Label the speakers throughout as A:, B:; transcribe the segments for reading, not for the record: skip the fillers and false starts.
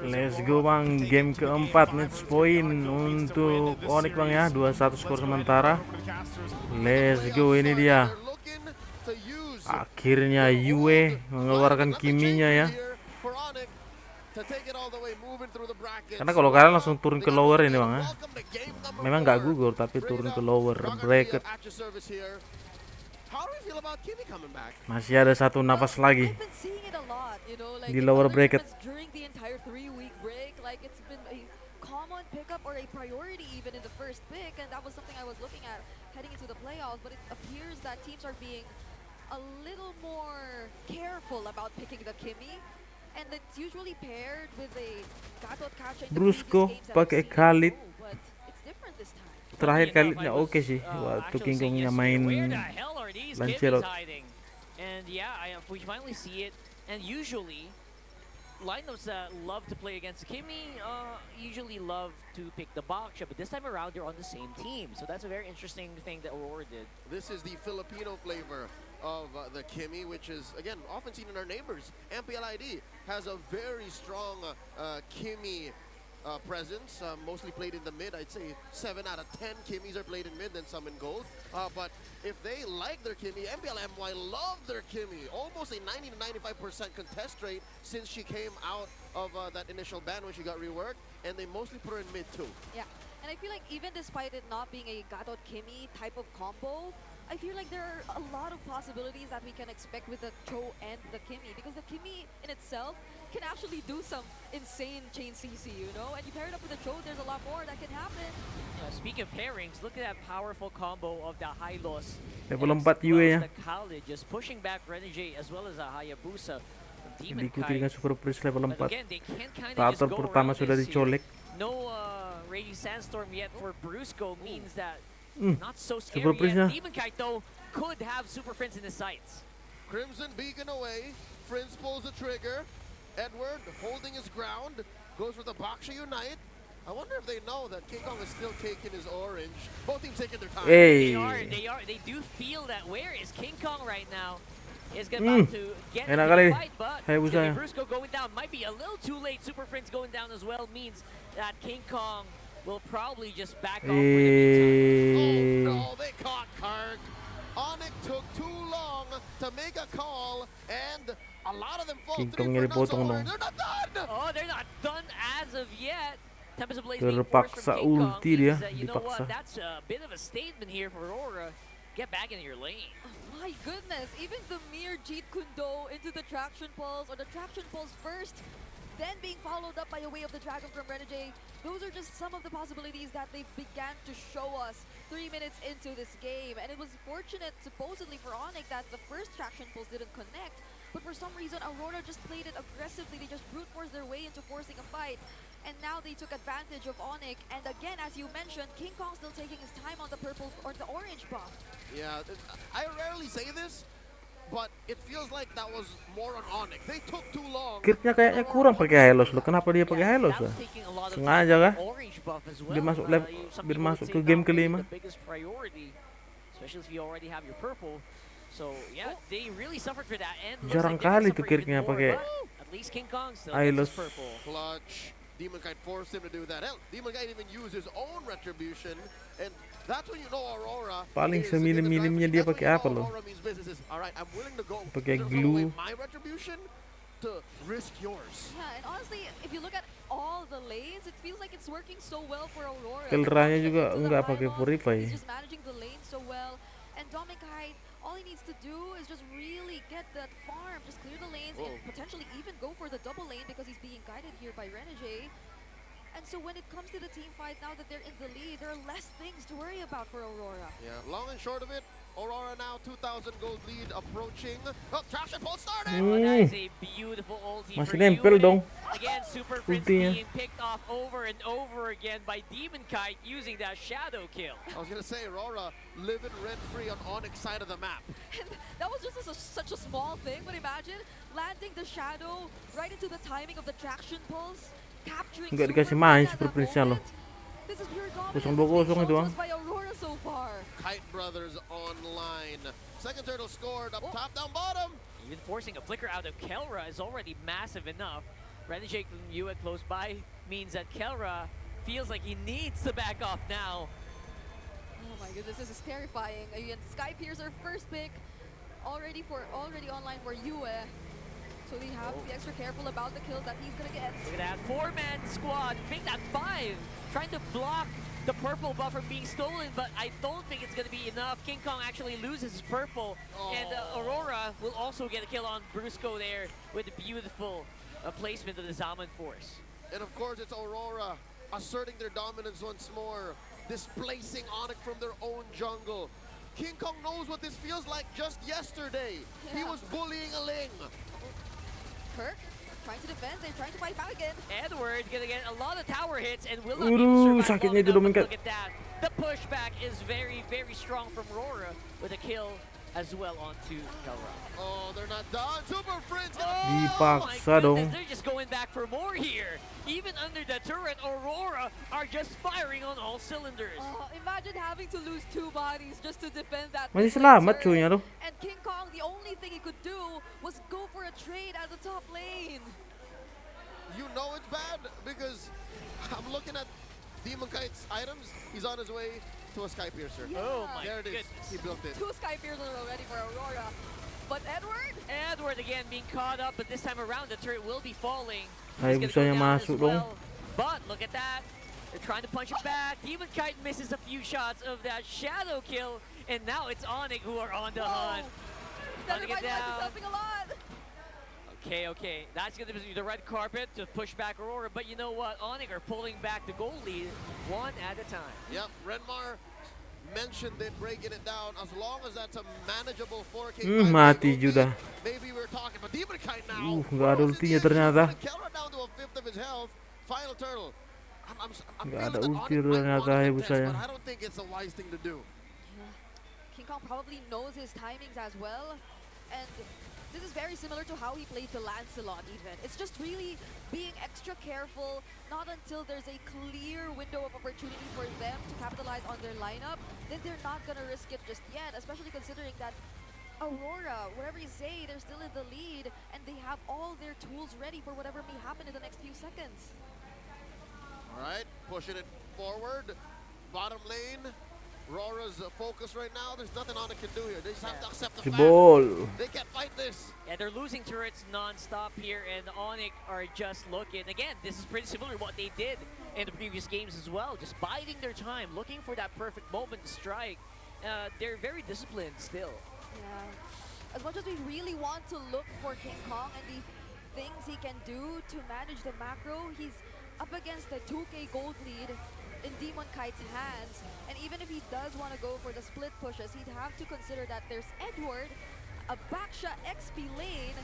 A: Let's go bang, game keempat match point untuk Onyx bang ya, 2-1 skor sementara. Let's go, ini dia. Akhirnya Yue mengeluarkan Kiminya ya. Karena kalau kalian langsung turun ke lower ini bang ya, memang nggak gugur tapi turun ke lower bracket. Masih ada satu napas lagi di lower bracket.
B: Common pickup or a priority even in the first pick, and that was something I was looking at heading into the playoffs, but it appears that teams are being a little more careful about picking the Kimi, and it's usually paired with a Gatot Kacha in the previous
A: Brusco
B: games that I've
A: pakai
B: seen it
A: Khalid.
B: do, but it's different this time.
A: Terakhir Khalidnya oke sih, waktu King Kongnya main Lancelot.
C: And yeah, we finally see it, and usually lineups that love to play against Kimi usually love to pick the Baksha, but this time around they're on the same team. So that's a very interesting thing that Aurora did.
D: This is the Filipino flavor of the Kimi, which is, again, often seen in our neighbors. MPLID has a very strong Kimi presence, mostly played in the mid. I'd say 7 out of 10 Kimis are played in mid, then some in gold. But if they like their Kimi, MPLMY love their Kimi. Almost a 90 to 95% contest rate since she came out of that initial ban when she got reworked, and they mostly put her in mid too.
B: Yeah, and I feel like even despite it not being a Gatot Kimi type of combo, I feel like there are a lot of possibilities that we can expect with the Cho and the Kimi, because the Kimi in itself can actually do some insane chain CC, you know? And you pair it up with the Cho, there's a lot more that can happen.
C: Speaking of pairings, look at that powerful combo of the Hylos.
A: Level 4 Yue ya.
C: The Khalid just pushing back Renegade as well as a Hayabusa from Demon
A: Diikuti dengan
C: Kite.
A: Super Priest level 4.
C: Again, they can kind of just
A: Turtle
C: go
A: pertama
C: around
A: sudah
C: this
A: dicolek.
C: here. No Raging Sandstorm yet for Brusco means that not so
A: Super
C: scary
A: Priest
C: yet.
A: na.
C: Demon Kite though could have Super Friends in his sights.
D: Crimson Beacon away. Friends pulls the trigger. Edward holding his ground. Goes for the Baksha Unite. I wonder if they know that King Kong is still taking his orange. Both teams taking their time.
A: Hey.
C: They do feel that. Where is King Kong right now? Is about to get into
A: Enak
C: the
A: kali.
C: fight, but
A: Hayabusa ya.
C: Brusco going down might be a little too late. Super Friends going down as well means that King Kong will probably just back off for the
D: Oh
C: meantime.
D: no, they caught Karg. Onyx took too long to make a call, and a lot of them fall
A: King
D: through
A: Kongnya
D: for
A: dipotong dong.
D: They're not done!
C: Oh, they're not done as of yet. Tempest Blaze being forced
A: Terpaksa
C: from King Kong
A: ulti dia,
C: means that, you know
A: dipaksa.
C: what, that's a bit of a statement here for Aurora. Get back into your lane.
B: Oh my goodness, even the mere Jeet Kundo into the Traction Pulse, or the Traction Pulse first, then being followed up by a Way of the Dragon from Renegade. Those are just some of the possibilities that they began to show us 3 minutes into this game. And it was fortunate, supposedly, for Onyx that the first Traction Pulse didn't connect. But for some reason, Aurora just played it aggressively. They just brute forced their way into forcing a fight. And now they took advantage of Onyx. And again, as you mentioned, King Kong still taking his time on the purple or the orange buff.
D: Yeah, I rarely say this, but it feels like that was more on Onyx. They took too long.
A: Kitnya kayaknya kurang pakai Hylos loh. Kenapa dia pakai Hylos
C: That
A: ya?
C: was taking a lot of
A: Sengaja
C: time
A: kah?
C: on orange buff as well.
A: Biar masuk
C: Some
A: biar
C: people
A: masuk
C: would
A: ke
C: say
A: game
C: that was
A: kelima.
C: the biggest priority, especially if you already have your purple. So yeah, they really suffered for that. And looks
A: Jarang
C: like they're
A: kali
C: gonna
A: tuh
C: suffer even
A: Kirknya
C: more,
A: pakai
C: but at least King Kong still gets
A: Hylos.
C: his purple.
D: Clutch. Demon Kite forced him to do that. Hell, Demon Kite even used his own retribution, and that's when you know Aurora.
A: Paling
D: is in the
A: seminim-minimnya dia
D: driver's seat.
A: pakai
D: That's
A: apa
D: when you
A: loh?
D: know Aurora means business is, all right, I'm willing to go.
A: Pakai
D: There's no way
A: glue.
D: my retribution to risk yours.
B: Yeah, and honestly, if you look at all the lanes, it feels like it's working so well for Aurora.
A: Kelranya
B: Launching
A: juga
B: into the
A: enggak pakai
B: pylon,
A: Purify.
B: He's just managing the lane so well. And Domikite, all he needs to do is just really get that farm, just clear the lanes, and potentially even go for the double lane because he's being guided here by Renegade. And so when it comes to the team fight, now that they're in the lead, there are less things to worry about for Aurora.
D: Yeah, long and short of it, Aurora now 2,000 gold lead approaching. Oh, Traction Pulse started!
C: Oh, that is a beautiful ulti
A: Masih
C: for
A: nempel
C: Yue.
A: dong
C: Again, Super Prince
A: ultinya.
C: being picked off over and over again by Demon Kite using that shadow kill.
D: I was gonna say, Aurora living rent-free on Onyx side of the map.
B: And that was just such a small thing, but imagine landing the shadow right into the timing of the Traction Pulse, capturing
A: Nggak
B: Super
A: dikasih main
B: Prince at
A: Super
B: that
A: Prince-nya loh.
B: moment. This is pure
A: 0-2
B: dominance that's being
A: itu
B: shown to
A: bang.
B: us by Aurora so far.
D: Kite Brothers online. Second turtle scored up
B: Oh.
D: top, down bottom.
C: Even forcing a flicker out of Kelra is already massive enough. Renegade and Yue close by means that Kelra feels like he needs to back off now.
B: Oh my goodness, this is terrifying. Again, Skypiercer first pick, already online for Yue. So they have to be extra careful about the kills that he's gonna get.
C: Look at that, 4-man squad, make that 5, trying to block the purple buff from being stolen, but I don't think it's gonna be enough. King Kong actually loses his purple, and Aurora will also get a kill on Brusco there with a beautiful placement of the Zaman Force.
D: And of course, it's Aurora asserting their dominance once more, displacing Onyx from their own jungle. King Kong knows what this feels like just yesterday. He
B: Yeah.
D: was bullying a Ling.
B: Perk trying to defend, they're trying to fight back again.
C: Edward gonna get a lot of tower hits and will not
A: Aduh,
C: even survive
A: sakitnya
C: long
A: itu
C: enough, but
A: Dominkat.
C: look at that. The pushback is very, very strong from Aurora with a kill as well onto Kelra.
D: Oh, they're not done. Super Friends.
A: Dipaksa dong.
C: They're just going back for more here. Even under the turret, Aurora are just firing on all cylinders.
B: Imagine having to lose 2 bodies just to defend that.
A: Masih
B: mid-lane
A: selamat
B: turret.
A: cuy tuh.
B: And King Kong, the only thing he could do was go for a trade at the top lane.
D: You know it's bad because I'm looking at Demon Kite's items. He's on his way to a Skypiercer.
B: Yeah.
C: Oh my
D: There it is.
C: goodness.
D: He built it.
B: 2 Skypiercers already for Aurora. But Edward?
C: Edward again being caught up, but this time around the turret will be falling.
A: Ay,
C: He's gonna
A: gusto
C: go
A: niya
C: down as
A: masuk dong.
C: well. But look at that. They're trying to punch it back. Demon Kite misses a few shots of that shadow kill, and now it's Onyx who are on the hunt.
B: That
C: Trying to get
B: revitalizes
C: down.
B: helping a lot.
C: Okay. That's going to be the red carpet to push back Aurora. But you know what? Onyx are pulling back the goal lead one at a time.
D: Yep, Renmar mentioned it, breaking it down. As long as that's a manageable 4K.
A: Mati juga.
D: Maybe we're talking about Demon Kite now.
A: Nggak ada ultinya ternyata.
D: Kelra down to a fifth of his health. Final turtle. I'm
A: Nggak
D: feeling
A: ada
D: that
A: ulti
D: Onyx might
A: ternyata,
D: want to
A: ibu
D: contest,
A: saya.
D: but I don't think it's a wise thing to do.
B: King Kong probably knows his timings as well. And this is very similar to how he played the Lancelot even. It's just really being extra careful, not until there's a clear window of opportunity for them to capitalize on their lineup, then they're not gonna risk it just yet, especially considering that Aurora, whatever you say, they're still in the lead and they have all their tools ready for whatever may happen in the next few seconds.
D: All right, pushing it forward. Bottom lane. Aurora's focus right now. There's nothing Onyx can do here. They just have to accept the fact.
A: Jebol.
D: They can't fight this.
C: Yeah, they're losing turrets non-stop here, and Onyx are just looking. Again, this is pretty similar to what they did in the previous games as well, just biding their time, looking for that perfect moment to strike. They're very disciplined still.
B: Yeah. As much as we really want to look for King Kong and the things he can do to manage the macro, he's up against the 2K gold lead in Demon Kite's hands. And even if he does want to go for the split pushes, he'd have to consider that there's Edward, a Baksha XP lane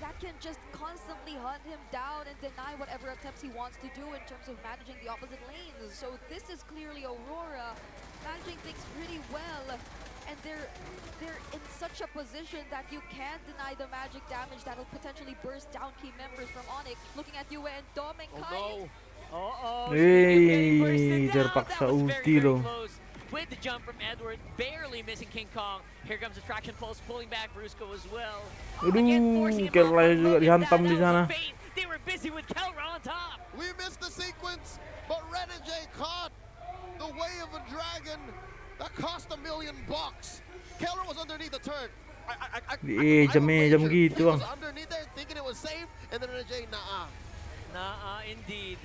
B: that can just constantly hunt him down and deny whatever attempts he wants to do in terms of managing the opposite lanes. So this is clearly Aurora managing things pretty well. And they're in such a position that you can't deny the magic damage that'll potentially burst down key members from Onyx. Looking at Yue and Dominkai.
C: Uh-oh.
A: Hey, terpaksa ulti loh.
C: With the jump from Edward, barely missing King Kong. Here comes the traction pulse, pulling back Brusco as well.
A: Aduh, Kelra juga dihantam di sana.
C: They were busy with Kelra on top.
D: We missed the sequence, but Renegade caught the way of a dragon that cost $1 million. Kelra was underneath the turret.
A: Jam gitu
D: He
A: bang.
D: was underneath there thinking it was safe, and then Renegade, nah.
C: Indeed.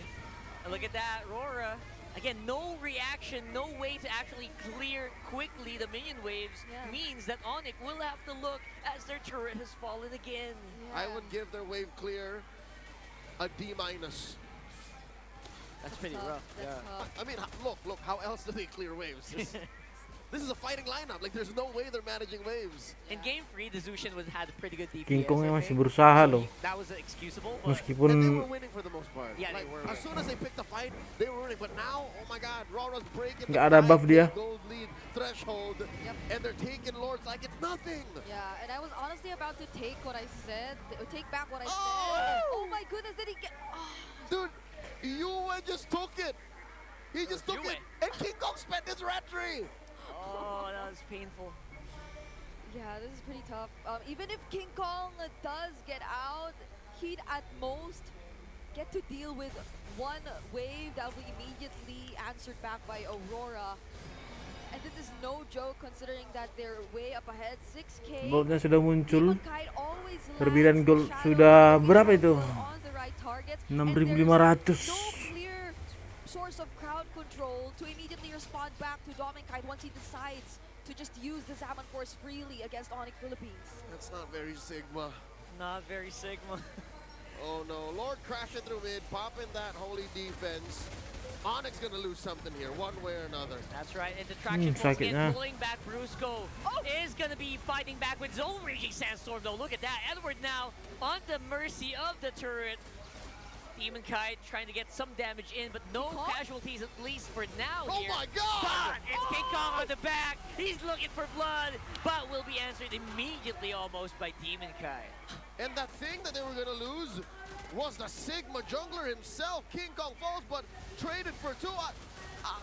C: And look at that, Aurora. Again, no reaction, no way to actually clear quickly the minion waves
B: Yeah.
C: means that Onyx will have to look as their turret has fallen again.
D: I would give their wave clear a D-.
C: That's pretty
B: tough.
C: rough.
B: That's
C: Yeah.
B: tough.
D: I mean, look, how else do they clear waves? This is a fighting lineup. Like, there's no way they're managing waves.
C: In game 3, the Zushin had a pretty good DPS.
A: King Kong
C: I
A: masih
C: think.
A: berusaha
C: So
A: loh.
C: That was excusable, but
D: And they
A: Meskipun
D: were winning for the most part.
C: Yeah, they
D: Like,
C: were
D: as soon as they picked the fight, they were winning. But now, oh my God, Rora's breaking
A: Nggak ada buff dia.
D: gold lead threshold,
B: Yep.
D: and they're taking Lords like it's nothing.
B: Yeah, and I was honestly about to take what I said, or take back what I
D: Oh!
B: said. Oh my goodness, did he get? Oh.
D: Dude, Yue just took it. He just took
C: Yue.
D: it. And King Kong spent his rat tree.
C: oh, that was painful.
B: Yeah, this is pretty tough. Even if King Kong does get out, he'd at most get to deal with one wave that will be immediately answered back by Aurora. And this is no joke considering that they're way up ahead, 6K.
A: Goldnya sudah muncul.
B: Demonkite always
A: Perbedaan
B: lands
A: gold
B: shadows
A: sudah
B: to be
A: berapa itu?
B: on the right targets, and
A: 6.500.
B: there's no clear source of crowd control to immediately respond back to Demonkite once he decides to just use the Zaman Force freely against Onyx Philippines.
D: That's not very Sigma.
C: Not very Sigma.
D: Oh no, Lord crashing through mid, popping that holy defense. Onyx gonna lose something here, one way or another.
C: That's right, and the traction pulls
A: sakit
C: again,
A: na.
C: pulling back Brusco is going to be fighting back with his own Raging Sandstorm though. Look at that, Edward now on the mercy of the turret. Demonkite trying to get some damage in, but no casualties at least for now
D: Oh
C: here.
D: my God!
C: But it's King Kong on the back, he's looking for blood, but will be answered immediately almost by Demonkite.
D: And that thing that they were gonna lose was the Sigma jungler himself. King Kong falls, but traded for two.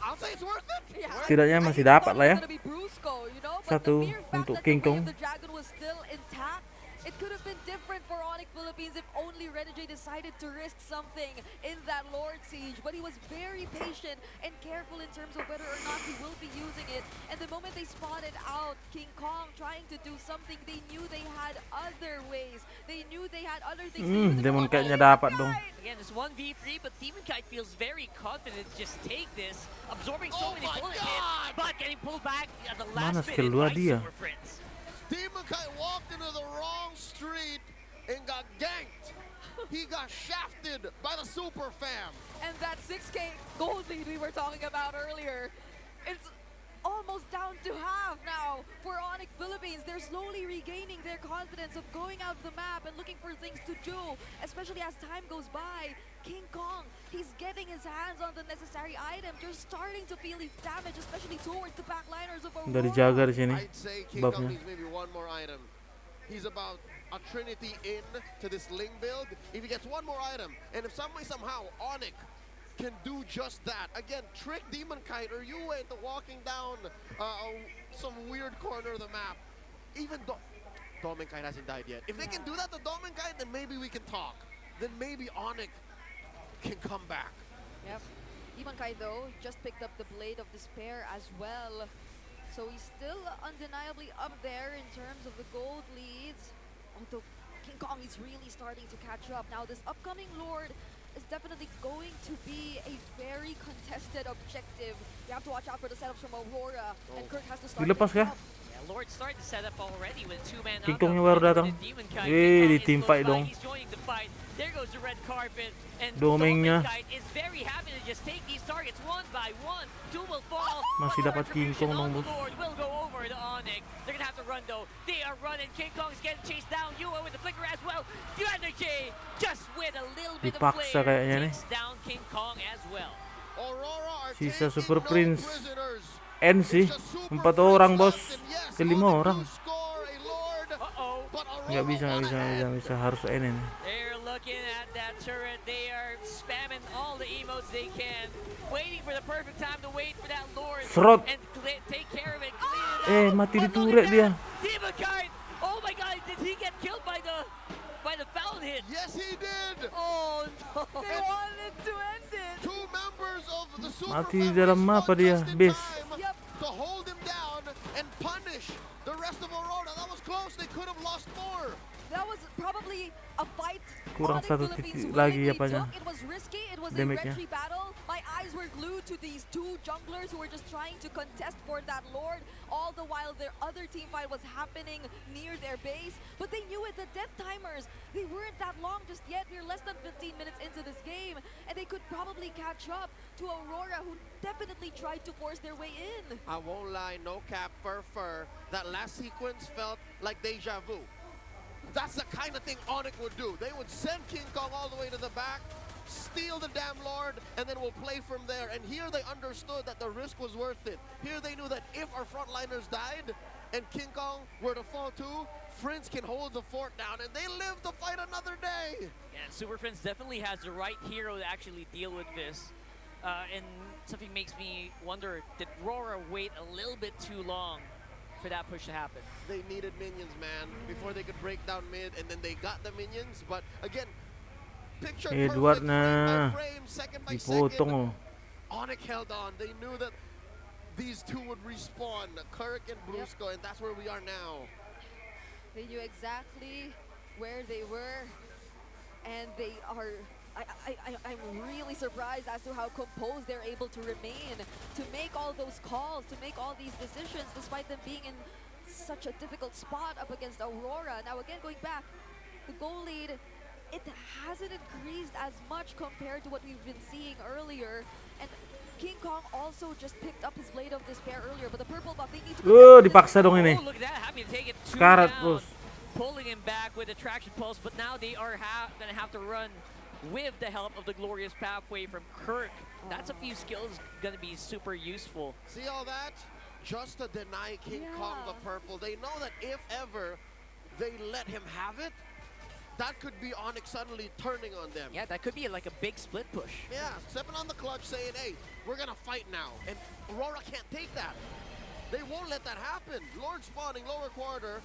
D: I'll say it's worth it.
B: Yeah.
A: Setidaknya
B: I
A: masih
B: even
A: dapat
B: thought
A: lah
B: it
A: ya.
B: was gonna be Brusco, you know, but
A: Satu
B: the mere fact
A: untuk
B: that
A: King
B: the way
A: Kong.
B: of the dragon was still intact, it could have been different for Onyx Philippines if only Renegade decided to risk something in that Lord Siege. But he was very patient and careful in terms of whether or not he will be using it. And the moment they spotted out King Kong trying to do something, they knew they had other ways. They knew they had other things to do.
A: Demonkite-nya dapat dong.
C: Again, it's 1v3, but Demonkite feels very confident to just take this, absorbing
D: Oh
C: so many
D: my
C: bullet
D: God!
C: hits, but getting pulled back at the
A: Mana
C: last
A: skill
C: minute by
A: 2 dia?
C: Super Prince.
D: Demonkite walked into the wrong street and got ganked. He got shafted by the super fam.
B: And that 6K gold lead we were talking about earlier, it's almost down to half now for Onyx Philippines. They're slowly regaining their confidence of going out the map and looking for things to do, especially as time goes by. King Kong, he's getting his hands on the necessary items. You're starting to feel his damage, especially towards the backliners of Aurora.
A: Udah dijaga di sini.
D: I'd say King Kong
A: Buffnya.
D: needs maybe one more item. He's about a Trinity in to this Ling build. If he gets one more item, and if some way somehow Onyx can do just that, again, trick Demonkite or Yue into walking down some weird corner of the map. Even Demonkite hasn't died yet. If they can do that to Demonkite, then maybe we can talk. Then maybe Onyx can come back.
B: Yep. Demonkite though just picked up the Blade of Despair as well. So he's still undeniably up there in terms of the gold leads. Although King Kong is really starting to catch up. Now this upcoming Lord is definitely going to be a very contested objective. You have to watch out for the setups from Aurora. And Kirk has to start
A: Dilepas
B: picking
A: kah?
B: up.
C: Yeah, Lord started to set up already with two-man
A: King
C: knockout.
A: Kongnya baru datang.
C: Demonkite,
A: Di
C: King Kong
A: team
C: is
A: fight
C: close by,
A: dong.
C: He's joining the fight. There goes the red carpet. And
A: Domengnya.
C: Demonkite is very happy to just take these targets one by one. Two will fall.
A: Masih dapat King Kong dong,
C: On the
A: bos.
C: Lord will go over to Onyx. They're gonna have to run though. They are running. King Kong's getting chased down. Yue with the flicker as well. The energy just with a little bit of
A: Dipaksa
C: flair
A: kayaknya nih.
C: takes down King Kong as well.
D: Aurora are
A: Sisa
D: taking
A: Super
D: no
A: Prince.
D: prisoners.
A: N sih.
D: It's just Super
A: 4
D: Prince
A: orang bos.
D: left, and yes,
A: Ke 5
D: Onyx
A: orang.
D: do score a Lord,
C: Uh-oh.
D: but Aurora
A: Nggak bisa,
D: won ahead.
A: harus N ini.
C: They're looking at that turret. They are spamming all the emotes they can, waiting for the perfect time to wait for that Lord
A: Serot.
C: and take care of it. Clean it out.
A: Mati di
C: But look
A: turret
C: at
A: dia.
C: that. Demonkite. Oh my God! Did he get killed by the fountain hit?
D: Yes, he did.
C: Oh no!
B: They wanted to end it.
D: Two members of the Super
A: Mati di
D: Family
A: dalam
D: spot
A: apa dia?
D: just in
A: Base.
D: time
B: Yep.
D: to hold him down and punish the rest of Aurora. That was close. They could have lost more.
B: That was probably a fight
A: Kurang
B: Onyx
A: satu
B: Philippines
A: titik lagi
B: willingly
A: apanya.
B: took. It was risky, it was a
A: Damage-nya.
B: retry battle. My eyes were glued to these two junglers who were just trying to contest for that Lord, all the while their other team fight was happening near their base. But they knew it, the death timers, they weren't that long just yet. We're less than 15 minutes into this game, and they could probably catch up to Aurora, who definitely tried to force their way in.
D: I won't lie, no cap, fur. That last sequence felt like deja vu. That's the kind of thing Onyx would do. They would send King Kong all the way to the back, steal the damn Lord, and then we'll play from there. And here they understood that the risk was worth it. Here they knew that if our frontliners died and King Kong were to fall too, Prince can hold the fort down, and they live to fight another day.
C: Yeah, Super Prince definitely has the right hero to actually deal with this. And something makes me wonder, did Rora wait a little bit too long for that push to happen?
D: They needed minions, man, before they could break down mid, and then they got the minions. But again, Picture
A: Edward
D: perfect,
A: na
D: frame by frame, second by
A: dipotong
D: second.
A: oh.
D: Onyx held on. They knew that these two would respawn, Kirk and Brusco, and that's where we are now.
B: They knew exactly where they were, and they are. I'm really surprised as to how composed they're able to remain, to make all those calls, to make all these decisions, despite them being in such a difficult spot up against Aurora. Now again, going back, the goal lead, it hasn't increased as much compared to what we've been seeing earlier, and King Kong also just picked up his Blade of Despair earlier, but the purple buff, they need to...
A: Dipaksa dong ini.
C: Oh, look at that, happy to take it 2
A: Karat,
C: down,
A: bos.
C: pulling him back with the traction pulse, but now they are gonna have to run with the help of the glorious pathway from Kirk. That's a few skills gonna be super useful.
D: See all that? Just to deny King Kong the purple. They know that if ever they let him have it, that could be Onyx suddenly turning on them.
C: Yeah, that could be like a big split push.
D: Yeah, stepping on the clutch saying, hey, we're gonna fight now. And Aurora can't take that. They won't let that happen. Lord spawning lower quarter.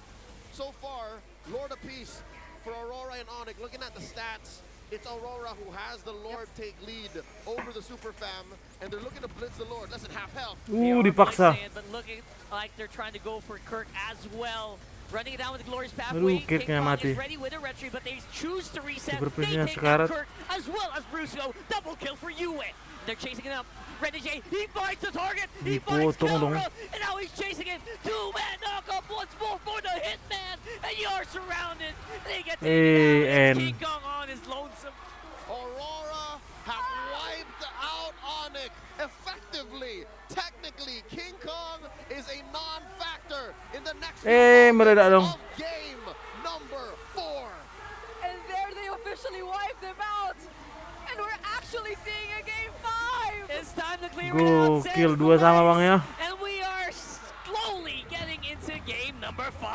D: So far, Lord apiece for Aurora and Onyx. Looking at the stats, it's Aurora who has the Lord take lead over the Super Fam, and they're looking to blitz the Lord. Less than half health.
C: They are
A: Dipaksa.
C: blitzing it, but looking like they're trying to go for Kirk as well. Running it down with the glorious pathway.
A: Aduh, Kirk-nya
C: King Kong
A: mati.
C: is ready with a retreat, but they choose to reset.
A: Superpinnya
C: They take
A: sekarat.
C: out Kirk as well as Brusco. Double kill for Yue. They're chasing it up. Renegade, he finds the target. He finds
A: Dipotong dong.
C: Kelra, and now he's chasing it. 2-man knockup once more for the Hitman, and you are surrounded. They get taken out.
A: and-
C: King Kong on his lonesome.
D: Aurora have wiped out Onyx effectively. Technically, King Kong is a non-factor in the next
A: Meledak dong.
D: of game number 4.
B: And there they officially wiped them out. And we're actually seeing a game 5.
C: It's time to clear it out.
A: Gokil,
C: Says
A: 2 sama
C: Lawrence.
A: bang ya.
C: And we are slowly getting into game number 5.